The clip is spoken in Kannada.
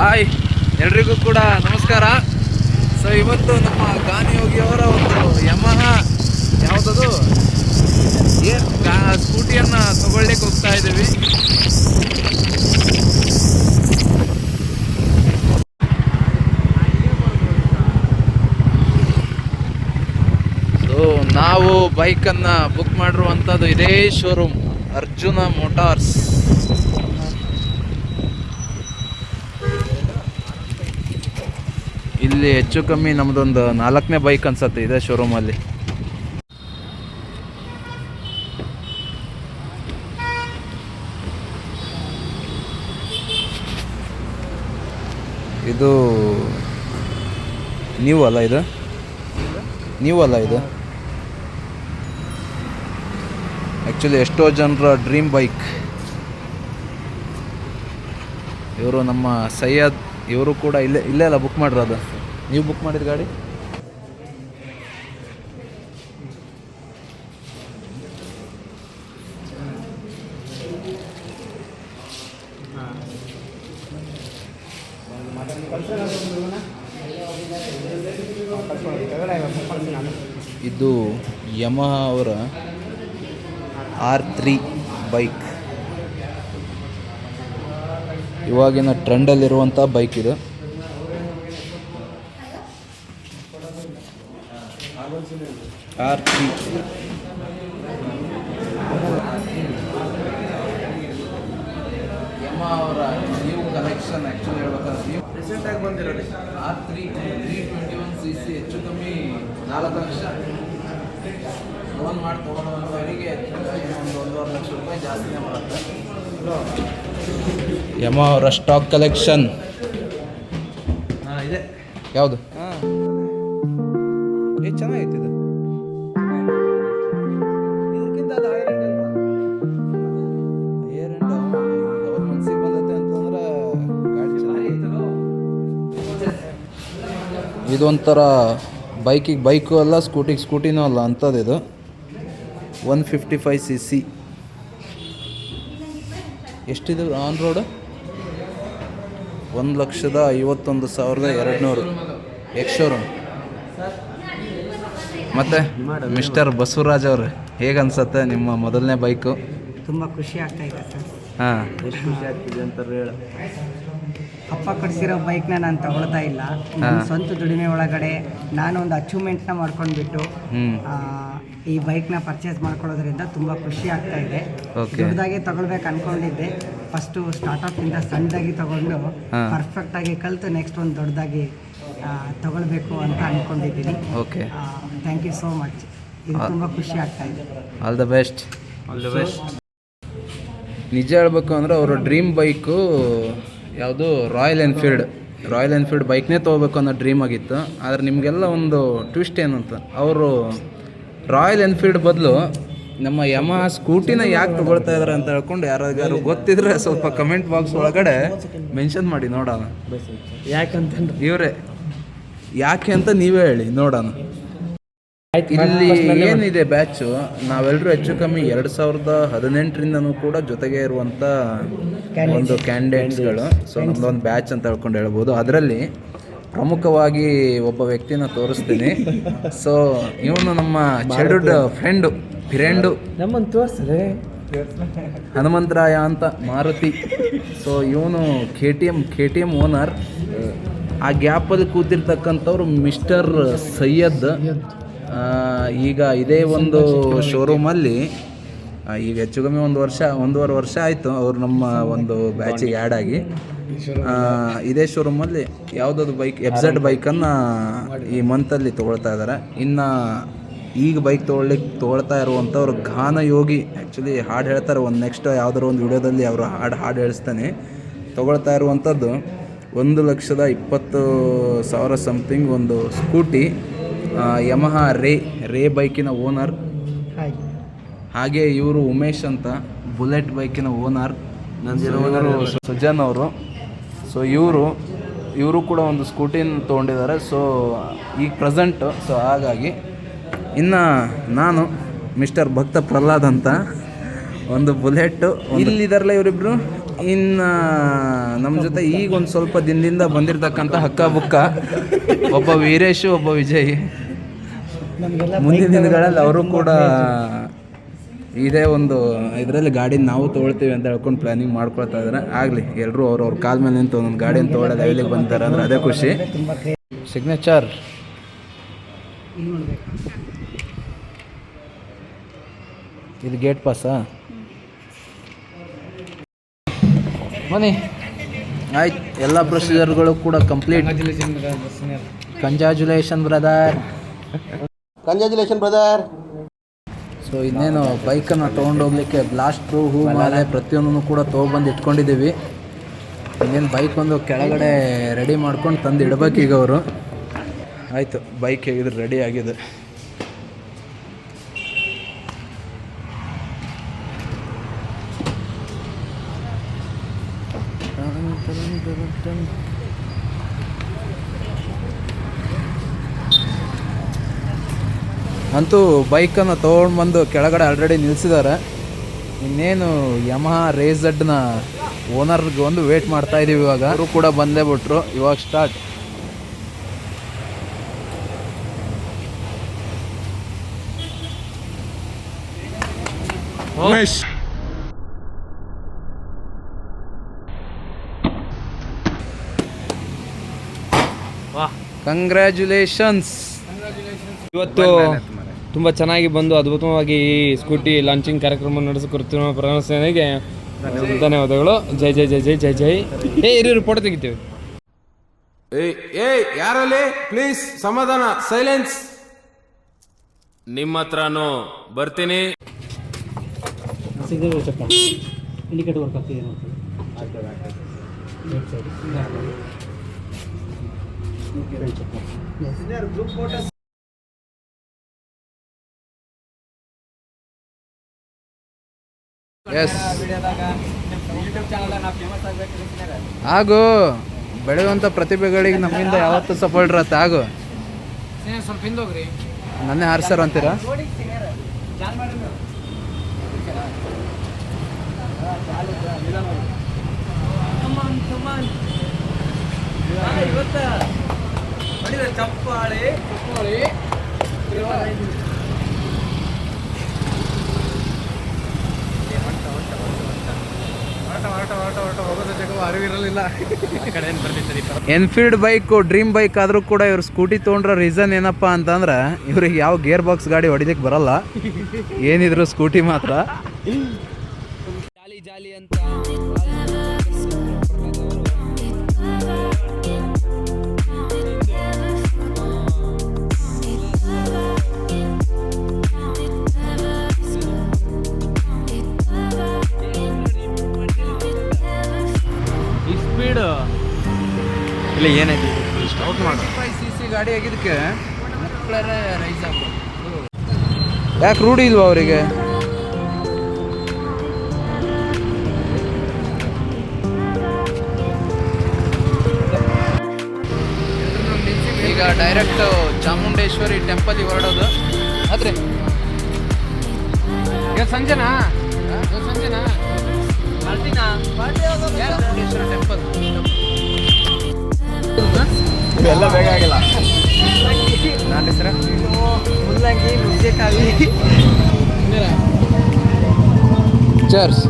ಹಾಯ್ ಎಲ್ರಿಗೂ ಕೂಡ ನಮಸ್ಕಾರ. ಸೊ ಇವತ್ತು ನಮ್ಮ ಗಾನಿಯೋಗಿಯವರ ಒಂದು ಯಮಹ ಯಾವುದದು ಸ್ಕೂಟಿಯನ್ನು ತಗೊಳ್ಳಿಕ್ಕೆ ಹೋಗ್ತಾ ಇದ್ದೀವಿ. ಸೊ ನಾವು ಬೈಕನ್ನು ಬುಕ್ ಮಾಡಿರುವಂಥದ್ದು ಇದೇ ಶೋರೂಮ್ ಅರ್ಜುನ ಮೋಟಾರ್ಸ್. ಇಲ್ಲಿ ಹೆಚ್ಚು ಕಮ್ಮಿ ನಮ್ಮದೊಂದು 4ನೇ ಬೈಕ್ ಅನ್ಸತ್ತೆ ಇದೆ ಶೋರೂಮಲ್ಲಿ. ಇದು ನೀವು ಅಲ್ಲ ಇದು ಆ್ಯಕ್ಚುಲಿ ಎಷ್ಟೋ ಜನರ ಡ್ರೀಮ್ ಬೈಕ್. ಇವರು ನಮ್ಮ ಸೈಯದ್, ಇವರು ಕೂಡ ಇಲ್ಲೇ ಅಲ್ಲ ಬುಕ್ ಮಾಡಿರೋದು. ನೀವು ಬುಕ್ ಮಾಡಿದ ಗಾಡಿ ಇದು ಯಮಹ ಅವರ R3 ಬೈಕ್. ಇವಾಗಿನ ಟ್ರೆಂಡಲ್ಲಿರುವಂಥ ಬೈಕ್ ಇದು. R3 ಯಮಹ ಅವರ ನ್ಯೂ ಕಲೆಕ್ಷನ್. ಆ್ಯಕ್ಚುಲಿ ಹೇಳ್ಬೇಕಂದ್ರೆ ನ್ಯೂ ರೀಸೆಂಟಾಗಿ ಬಂದಿರೋದು R3 321cc. ಹೆಚ್ಚು ಕಮ್ಮಿ 4 ಲಕ್ಷ ಲೋನ್ ಮಾಡಿ ತೊಗೊಳೋರಿಗೆ ಒಂದು 1.5 ಲಕ್ಷ ರೂಪಾಯಿ ಜಾಸ್ತಿನೇ ಬರುತ್ತೆ. ಯಮಹ ಅವರ ಸ್ಟಾಕ್ ಕಲೆಕ್ಷನ್ ಇದೆ. ಯಾವುದು ಚೆನ್ನಾಗೈತೆ ಇದು. ಇದಕ್ಕಿಂತ ಅದು ಏರ್ ಎಂಡ್ ಅವ್ರ ಮನ್ಸಿಗೆ ಬಂದೈತೆ ಅಂತಂದ್ರೆ ಗಾಡಿ ಚೆನ್ನಾಗಿತ್ತು. ಇದೊಂಥರ ಬೈಕಿಗೆ ಬೈಕು ಅಲ್ಲ, ಸ್ಕೂಟಿನೂ ಅಲ್ಲ ಅಂಥದ್ದು. ಇದು 155cc. ಎಷ್ಟಿದೆ ಆನ್ ರೋಡ್? 1,51,200 X showroom. ಮತ್ತು ಮಿಸ್ಟರ್ ಬಸವರಾಜ್ ಅವರು, ಹೇಗೆ ಅನ್ಸುತ್ತೆ ನಿಮ್ಮ ಮೊದಲನೇ ಬೈಕು? ತುಂಬ ಖುಷಿ ಆಗ್ತಾ ಇದೆ ಸರ್. ಹಾಂ, ಎಷ್ಟು ಖುಷಿ ಆಗ್ತಿದೆ ಅಂತ ಹೇಳ. ಅಪ್ಪ ಕೊಡಿಸಿರೋ ಬೈಕ್ನ ನಾನು ತಗೊಳ್ತಾ ಇಲ್ಲ. ನನ್ನ ಸ್ವಂತ ದುಡಿಮೆ ಒಳಗಡೆ ನಾನು ಒಂದು ಅಚೀವ್ಮೆಂಟ್ನ ಮಾಡ್ಕೊಂಡ್ಬಿಟ್ಟು ಈ ಬೈಕ್ನ ಪರ್ಚೇಸ್ ಮಾಡ್ಕೊಳ್ಳೋದ್ರಿಂದ ತುಂಬ ಖುಷಿ ಆಗ್ತಾ ಇದೆ. ದೊಡ್ಡದಾಗಿ ತಗೊಳ್ಬೇಕು ಅಂದ್ಕೊಂಡಿದ್ದೆ. ಫಸ್ಟು ಸ್ಟಾರ್ಟಪ್ಪಿಂದ ಸಣ್ಣದಾಗಿ ತಗೊಂಡು ಪರ್ಫೆಕ್ಟಾಗಿ ಕಲಿತು ನೆಕ್ಸ್ಟ್ ಒಂದು ದೊಡ್ಡದಾಗಿ ತಗೊಳ್ಬೇಕು ಅಂತ ಅಂದ್ಕೊಂಡಿದ್ದೀನಿ. Okay, thank you so much. ಇದು ತುಂಬ ಖುಷಿ ಆಗ್ತಾ ಇದೆ. All the best. ನಿಜ ಹೇಳ್ಬೇಕು ಅಂದರೆ ಅವರ ಡ್ರೀಮ್ ಬೈಕು ಯಾವುದು ರಾಯಲ್ ಎನ್ಫೀಲ್ಡ್ ಬೈಕ್ನೇ ತೊಗೋಬೇಕು ಅನ್ನೋ ಡ್ರೀಮ್ ಆಗಿತ್ತು. ಆದರೆ ನಿಮಗೆಲ್ಲ ಒಂದು ಟ್ವಿಸ್ಟ್ ಏನಂತ, ಅವರು ರಾಯಲ್ ಎನ್ಫೀಲ್ಡ್ ಬದಲು ನಮ್ಮ ಯಮಹ ಸ್ಕೂಟಿನ ಯಾಕೆ ತೊಗೊಳ್ತಾ ಇದ್ದಾರೆ ಅಂತ ಹೇಳ್ಕೊಂಡು ಯಾರಿಗಾರು ಗೊತ್ತಿದ್ರೆ ಸ್ವಲ್ಪ ಕಮೆಂಟ್ ಬಾಕ್ಸ್ ಒಳಗಡೆ ಮೆನ್ಷನ್ ಮಾಡಿ ನೋಡೋಣ. ಇವರೇ ಯಾಕೆ ಅಂತ ನೀವೇ ಹೇಳಿ ನೋಡೋಣ. ಇಲ್ಲಿ ಏನಿದೆ ಬ್ಯಾಚು, ನಾವೆಲ್ಲರೂ ಹೆಚ್ಚು ಕಮ್ಮಿ 2018ರಿಂದನೂ ಕೂಡ ಜೊತೆಗೆ ಇರುವಂಥ ಒಂದು ಕ್ಯಾಂಡಿಡೇಟ್ಸ್ಗಳು. ಸೊ ನಮ್ಮದೊಂದು ಬ್ಯಾಚ್ ಅಂತ ಹೇಳ್ಕೊಂಡು ಹೇಳ್ಬೋದು. ಅದರಲ್ಲಿ ಪ್ರಮುಖವಾಗಿ ಒಬ್ಬ ವ್ಯಕ್ತಿನ ತೋರಿಸ್ತೀನಿ. ಸೊ ಇವನು ನಮ್ಮ ಚೈಲ್ಡ್ಹುಡ್ ಫ್ರೆಂಡು ನಮ್ಮನ್ನು ತೋರಿಸಿದೆ, ಹನುಮಂತರಾಯ ಅಂತ, ಮಾರುತಿ. ಸೊ ಇವನು ಕೆ ಟಿ ಎಮ್ ಓನರ್. ಆ ಗ್ಯಾಪಲ್ಲಿ ಕೂತಿರ್ತಕ್ಕಂಥವ್ರು ಮಿಸ್ಟರ್ ಸೈಯದ್. ಈಗ ಇದೇ ಒಂದು ಶೋರೂಮಲ್ಲಿ ಈಗ ಹೆಚ್ಚು ಕಮ್ಮಿ 1.5 ವರ್ಷ ಆಯಿತು ಅವರು ನಮ್ಮ ಒಂದು ಬ್ಯಾಚಿಗೆ ಆ್ಯಡ್ ಆಗಿ. ಇದೇ ಶೋರೂಮಲ್ಲಿ ಯಾವುದಾದ್ರು ಬೈಕ್ FZ ಬೈಕನ್ನು ಈ ಮಂತಲ್ಲಿ ತೊಗೊಳ್ತಾ ಇದ್ದಾರೆ. ಇನ್ನು ಈಗ ಬೈಕ್ ತೊಗೊಳ್ತಾ ಇರುವಂಥವ್ರು ಗಾನಯೋಗಿ. ಆ್ಯಕ್ಚುಲಿ ಹಾಡು ಹೇಳ್ತಾರೆ, ಒಂದು ನೆಕ್ಸ್ಟ್ ಯಾವುದಾದ್ರು ಒಂದು ವಿಡಿಯೋದಲ್ಲಿ ಅವರು ಹಾಡು ಹೇಳಿಸ್ತಾನೆ. ತೊಗೊಳ್ತಾ ಇರುವಂಥದ್ದು 1,20,000 ಸಮಥಿಂಗ್ ಒಂದು ಸ್ಕೂಟಿ. ಯಮಹ ರೇ ಬೈಕಿನ ಓನರ್. ಹಾಗೆ ಇವರು ಉಮೇಶ್ ಅಂತ, ಬುಲೆಟ್ ಬೈಕಿನ ಓನರ್. ಸುಜನ್ ಅವರು. ಸೊ ಇವರು ಕೂಡ ಒಂದು ಸ್ಕೂಟಿನ ತೊಗೊಂಡಿದ್ದಾರೆ. ಸೊ ಈಗ ಪ್ರೆಸೆಂಟು. ಸೊ ಹಾಗಾಗಿ ಇನ್ನು ನಾನು ಮಿಸ್ಟರ್ ಭಕ್ತ ಪ್ರಹ್ಲಾದ್ ಅಂತ ಒಂದು ಬುಲೆಟ್ಟು. ಇಲ್ಲಿದ್ದಾರಲ್ಲ ಇವರಿಬ್ರು, ಇನ್ನು ನಮ್ಮ ಜೊತೆ ಈಗ ಒಂದು ಸ್ವಲ್ಪ ದಿನದಿಂದ ಬಂದಿರತಕ್ಕಂಥ ಹಕ್ಕ ಬುಕ್ಕ ಒಬ್ಬ ವೀರೇಶು, ಒಬ್ಬ ವಿಜಯ್. ಮುಂದಿನ ದಿನಗಳಲ್ಲಿ ಅವರು ಕೂಡ ಇದೇ ಒಂದು ಇದರಲ್ಲಿ ಗಾಡಿನ ನಾವು ತೊಗೊಳ್ತೀವಿ ಅಂತ ಹೇಳ್ಕೊಂಡು ಪ್ಲ್ಯಾನಿಂಗ್ ಮಾಡ್ಕೊಳ್ತಾ ಇದ್ದಾರೆ. ಆಗಲಿ, ಎಲ್ಲರೂ ಅವ್ರವ್ರ ಕಾಲ ಮೇಲೆ ನಿಂತು ಒಂದೊಂದು ಗಾಡಿನ ತೊಗೊಳ್ಳೋದು ಇಲ್ಲಿಗೆ ಬಂತಾರೆ ಅಂದರೆ ಅದೇ ಖುಷಿ. ಸಿಗ್ನೇಚರ್ ಇದು ಗೇಟ್ ಪಾಸಾ? ಬನ್ನಿ, ಆಯ್ತು. ಎಲ್ಲ ಪ್ರೊಸೀಜರ್ಗಳು ಕೂಡ ಕಂಪ್ಲೀಟ್. Congratulation brother. ಸೊ ಇನ್ನೇನು ಬೈಕನ್ನು ತೊಗೊಂಡೋಗ್ಲಿಕ್ಕೆ ಬ್ಲಾಸ್ಟ್ ಪ್ರೂಫ್, ಮಾಲೆ ಪ್ರತಿಯೊಂದನ್ನು ಕೂಡ ತೊಗೊಬಂದು ಇಟ್ಕೊಂಡಿದ್ದೀವಿ. ಇನ್ನೇನು ಬೈಕ್ ಒಂದು ಕೆಳಗಡೆ ರೆಡಿ ಮಾಡ್ಕೊಂಡು ತಂದು ಇಡಬೇಕೀಗ ಅವರು. ಆಯಿತು, ಬೈಕ್ ಹೇಗಿದ್ರೆ ರೆಡಿ ಆಗಿದೆ. ಅಂತೂ ಬೈಕನ್ನು ತೊಗೊಂಡು ಬಂದು ಕೆಳಗಡೆ ಆಲ್ರೆಡಿ ನಿಲ್ಲಿಸಿದ್ದಾರೆ. ಇನ್ನೇನು ಯಮಹಾ ರೇಝಡ್ನ ಓನರ್ಗೆ ಒಂದು ವೇಟ್ ಮಾಡ್ತಾ ಇದ್ದೀವಿ. ಇವಾಗ ಅವರು ಕೂಡ ಬಂದೇ ಬಿಟ್ರು. ಇವಾಗ ಸ್ಟಾರ್ಟ್. ಕಂಗ್ರ್ಯಾಚುಲೇಷನ್ಸ್. ಇವತ್ತು ತುಂಬ ಚೆನ್ನಾಗಿ ಬಂದು ಅದ್ಭುತವಾಗಿ ಈ ಸ್ಕೂಟಿ ಲಾಂಚಿಂಗ್ ಕಾರ್ಯಕ್ರಮ ನಡೆಸಿಕೊಡ್ತಿರುವ ಪ್ರಧಾನಸೇನೆಗೆ ಧನ್ಯವಾದಗಳು. ಜೈ ಜೈ ಜೈ ಜೈ ಜೈ ಜೈ. ಇರು ಫೋಟೋ ತೆಗಿತೀವಿ. ಏಯ್ ಯಾರಲ್ಲಿ ಪ್ಲೀಸ್ ಸಮಾಧಾನ, ಸೈಲೆನ್ಸ್. ನಿಮ್ಮ ಹತ್ರನೂ ಬರ್ತೀನಿ. ಇಂಡಿಕೇಟರ್ ವರ್ಕ್ ಆಗ್ತಿದೆ. ಎಸ್, ಆಗು. ಬೆಳೆಯುವಂಥ ಪ್ರತಿಭೆಗಳಿಗೆ ನಮ್ಮಿಂದ ಯಾವತ್ತೂ ಸಪೋರ್ಟ್ ಇರತ್ತೆ. ಆಗು, ಸ್ವಲ್ಪ ಹಿಂದೋಗ್ರಿ. ನನ್ನೇ ಹಾರಿಸ್ಯಾರ ಅಂತೀರಾ? ಚಪ್ಪಾಳೆ ಎನ್ಫೀಲ್ಡ್ ಬೈಕು ಡ್ರೀಮ್ ಬೈಕ್ ಆದರೂ ಕೂಡ ಇವ್ರು ಸ್ಕೂಟಿ ತೊಗೊಂಡ್ರ ರೀಸನ್ ಏನಪ್ಪ ಅಂತಂದ್ರೆ ಇವ್ರಿಗೆ ಯಾವ ಗೇರ್ ಬಾಕ್ಸ್ ಗಾಡಿ ಹೊಡಿಲಿಕ್ಕೆ ಬರಲ್ಲ. ಏನಿದ್ರು ಸ್ಕೂಟಿ ಮಾತ್ರ. ಜಾಲಿ ಜಾಲಿ ಅಂತ ಇಲ್ಲ ಏನೈತಿ ಔಟ್ ಮಾಡು. 5cc ಗಾಡಿ ಆಗಿದ್ದಕ್ಕೆ ಮಕ್ಕಳೇ ರೈಸ್ ಆಗ್ಬೋದು. ಯಾಕೆ ರೂಢಿ ಇಲ್ವಾ ಅವರಿಗೆ? ಈಗ ಡೈರೆಕ್ಟ್ ಚಾಮುಂಡೇಶ್ವರಿ ಟೆಂಪಲ್ಗೆ ಹೊರಡೋದು. ಆದ್ರೆ ಸಂಜೆನಾ ಚಾಮುಂಡೇಶ್ವರಿ ಟೆಂಪಲ್ ಎಲ್ಲ ಬೇಗ ಆಗಿಲ್ಲ. ನನ್ನ ಹೆಸರು ಮುಲ್ಲಂಗಿ, ನುಗ್ಗೆಕಾಯಿ. ಚರ್ಸ್.